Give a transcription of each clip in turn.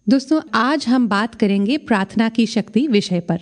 दोस्तों, आज हम बात करेंगे प्रार्थना की शक्ति विषय पर।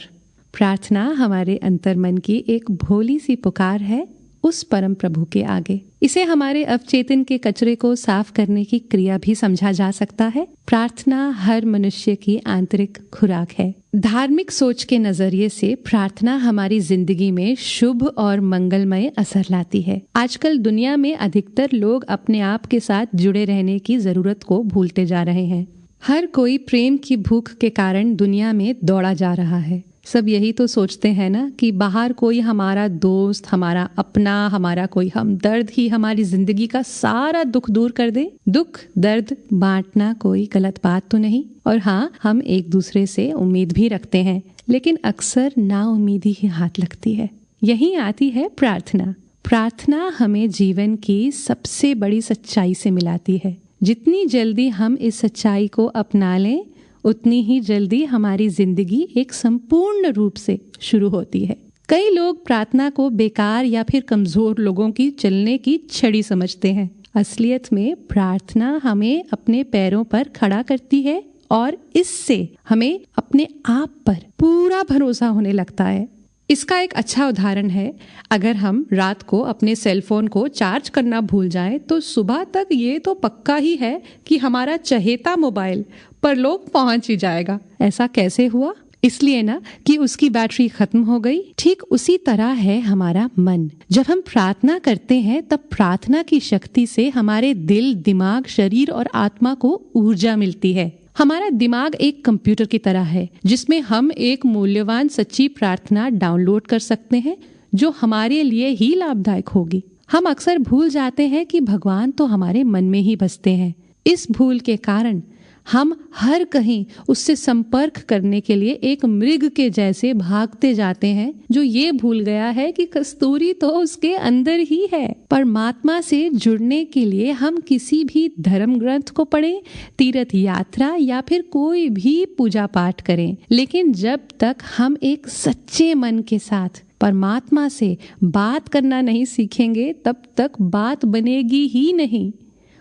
प्रार्थना हमारे अंतर्मन की एक भोली सी पुकार है उस परम प्रभु के आगे। इसे हमारे अवचेतन के कचरे को साफ करने की क्रिया भी समझा जा सकता है। प्रार्थना हर मनुष्य की आंतरिक खुराक है। धार्मिक सोच के नजरिए से प्रार्थना हमारी जिंदगी में शुभ और मंगलमय असर लाती है। आजकल दुनिया में अधिकतर लोग अपने आप के साथ जुड़े रहने की जरूरत को भूलते जा रहे हैं। हर कोई प्रेम की भूख के कारण दुनिया में दौड़ा जा रहा है। सब यही तो सोचते हैं ना कि बाहर कोई हमारा दोस्त, हमारा अपना, हमारा कोई हमदर्द ही हमारी जिंदगी का सारा दुख दूर कर दे। दुख दर्द बांटना कोई गलत बात तो नहीं, और हाँ, हम एक दूसरे से उम्मीद भी रखते हैं, लेकिन अक्सर नाउम्मीदी ही हाथ लगती है। यही आती है प्रार्थना। प्रार्थना हमें जीवन की सबसे बड़ी सच्चाई से मिलाती है। जितनी जल्दी हम इस सच्चाई को अपना लें, उतनी ही जल्दी हमारी जिंदगी एक संपूर्ण रूप से शुरू होती है। कई लोग प्रार्थना को बेकार या फिर कमजोर लोगों की चलने की छड़ी समझते हैं। असलियत में प्रार्थना हमें अपने पैरों पर खड़ा करती है और इससे हमें अपने आप पर पूरा भरोसा होने लगता है। इसका एक अच्छा उदाहरण है, अगर हम रात को अपने सेल फोन को चार्ज करना भूल जाएं, तो सुबह तक ये तो पक्का ही है कि हमारा चहेता मोबाइल परलोक पहुंच ही जाएगा। ऐसा कैसे हुआ? इसलिए ना कि उसकी बैटरी खत्म हो गई। ठीक उसी तरह है हमारा मन। जब हम प्रार्थना करते हैं, तब प्रार्थना की शक्ति से हमारे दिल, दिमाग, शरीर और आत्मा को ऊर्जा मिलती है। हमारा दिमाग एक कंप्यूटर की तरह है, जिसमें हम एक मूल्यवान सच्ची प्रार्थना डाउनलोड कर सकते हैं जो हमारे लिए ही लाभदायक होगी। हम अक्सर भूल जाते हैं कि भगवान तो हमारे मन में ही बसते हैं। इस भूल के कारण हम हर कहीं उससे संपर्क करने के लिए एक मृग के जैसे भागते जाते हैं, जो ये भूल गया है कि कस्तूरी तो उसके अंदर ही है। परमात्मा से जुड़ने के लिए हम किसी भी धर्म ग्रंथ को पढ़ें, तीर्थ यात्रा या फिर कोई भी पूजा पाठ करें, लेकिन जब तक हम एक सच्चे मन के साथ परमात्मा से बात करना नहीं सीखेंगे, तब तक बात बनेगी ही नहीं।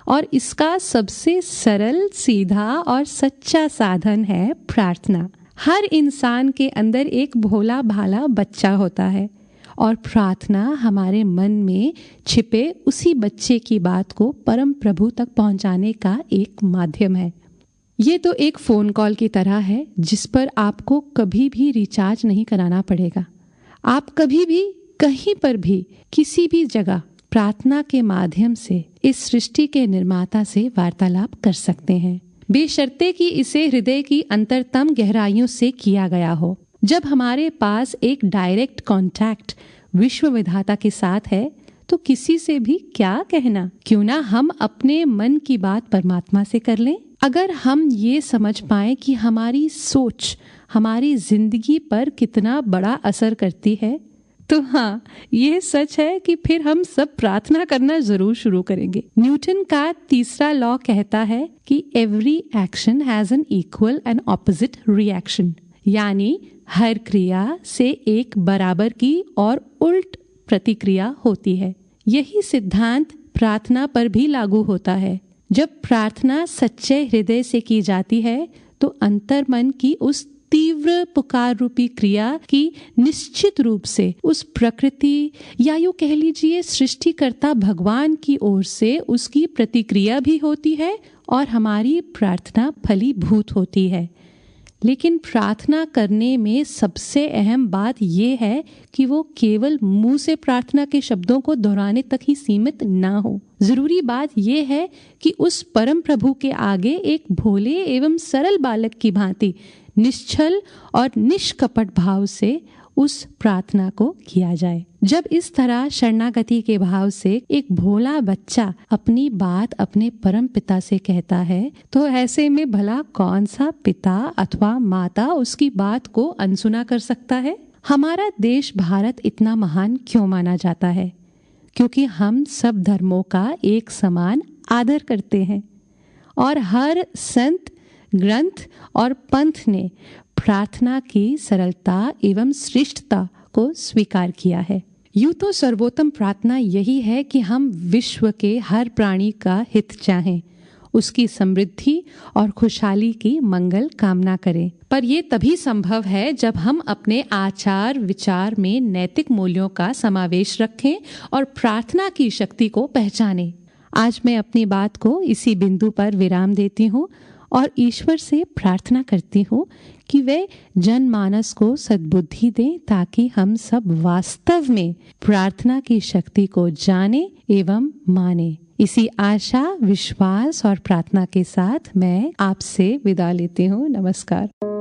और इसका सबसे सरल, सीधा और सच्चा साधन है प्रार्थना। हर इंसान के अंदर एक भोला भाला बच्चा होता है, और प्रार्थना हमारे मन में छिपे उसी बच्चे की बात को परम प्रभु तक पहुंचाने का एक माध्यम है। ये तो एक फोन कॉल की तरह है, जिस पर आपको कभी भी रिचार्ज नहीं कराना पड़ेगा। आप कभी भी, कहीं पर भी, किसी भी जगह प्रार्थना के माध्यम से इस सृष्टि के निर्माता से वार्तालाप कर सकते हैं, बेशर्ते कि इसे हृदय की अंतरतम गहराइयों से किया गया हो। जब हमारे पास एक डायरेक्ट कांटेक्ट विश्व विधाता के साथ है, तो किसी से भी क्या कहना। क्यों ना हम अपने मन की बात परमात्मा से कर लें। अगर हम ये समझ पाए कि हमारी सोच हमारी जिंदगी पर कितना बड़ा असर करती है, तो हाँ, ये सच है कि फिर हम सब प्रार्थना करना जरूर शुरू करेंगे। न्यूटन का तीसरा लॉ कहता है कि every action has an equal and opposite reaction, यानी हर क्रिया से एक बराबर की और उल्ट प्रतिक्रिया होती है। यही सिद्धांत प्रार्थना पर भी लागू होता है। जब प्रार्थना सच्चे हृदय से की जाती है, तो अंतर्मन की उस तीव्र पुकार रूपी क्रिया की निश्चित रूप से उस प्रकृति, या यूं कह लीजिए सृष्टिकर्ता भगवान की ओर से उसकी प्रतिक्रिया भी होती है, और हमारी प्रार्थना फलीभूत होती है। लेकिन प्रार्थना करने में सबसे अहम बात यह है कि वो केवल मुंह से प्रार्थना के शब्दों को दोहराने तक ही सीमित ना हो। जरूरी बात यह है कि उस परम प्रभु के आगे एक भोले एवं सरल बालक की भांति निश्चल और निष्कपट भाव से उस प्रार्थना को किया जाए। जब इस तरह शरणागति के भाव से एक भोला बच्चा अपनी बात अपने परम पिता से कहता है, तो ऐसे में भला कौन सा पिता अथवा माता उसकी बात को अनसुना कर सकता है। हमारा देश भारत इतना महान क्यों माना जाता है? क्योंकि हम सब धर्मों का एक समान आदर करते हैं, और हर संत, ग्रंथ और पंथ ने प्रार्थना की सरलता एवं श्रेष्ठता को स्वीकार किया है। यूं तो सर्वोत्तम प्रार्थना यही है कि हम विश्व के हर प्राणी का हित चाहें, उसकी समृद्धि और खुशहाली की मंगल कामना करें। पर ये तभी संभव है जब हम अपने आचार विचार में नैतिक मूल्यों का समावेश रखें और प्रार्थना की शक्ति को पहचानें। आज मैं अपनी बात को इसी बिंदु पर विराम देती हूँ और ईश्वर से प्रार्थना करती हूँ कि वे जनमानस को सद्बुद्धि दें ताकि हम सब वास्तव में प्रार्थना की शक्ति को जाने एवं माने। इसी आशा, विश्वास और प्रार्थना के साथ मैं आपसे विदा लेती हूँ। नमस्कार।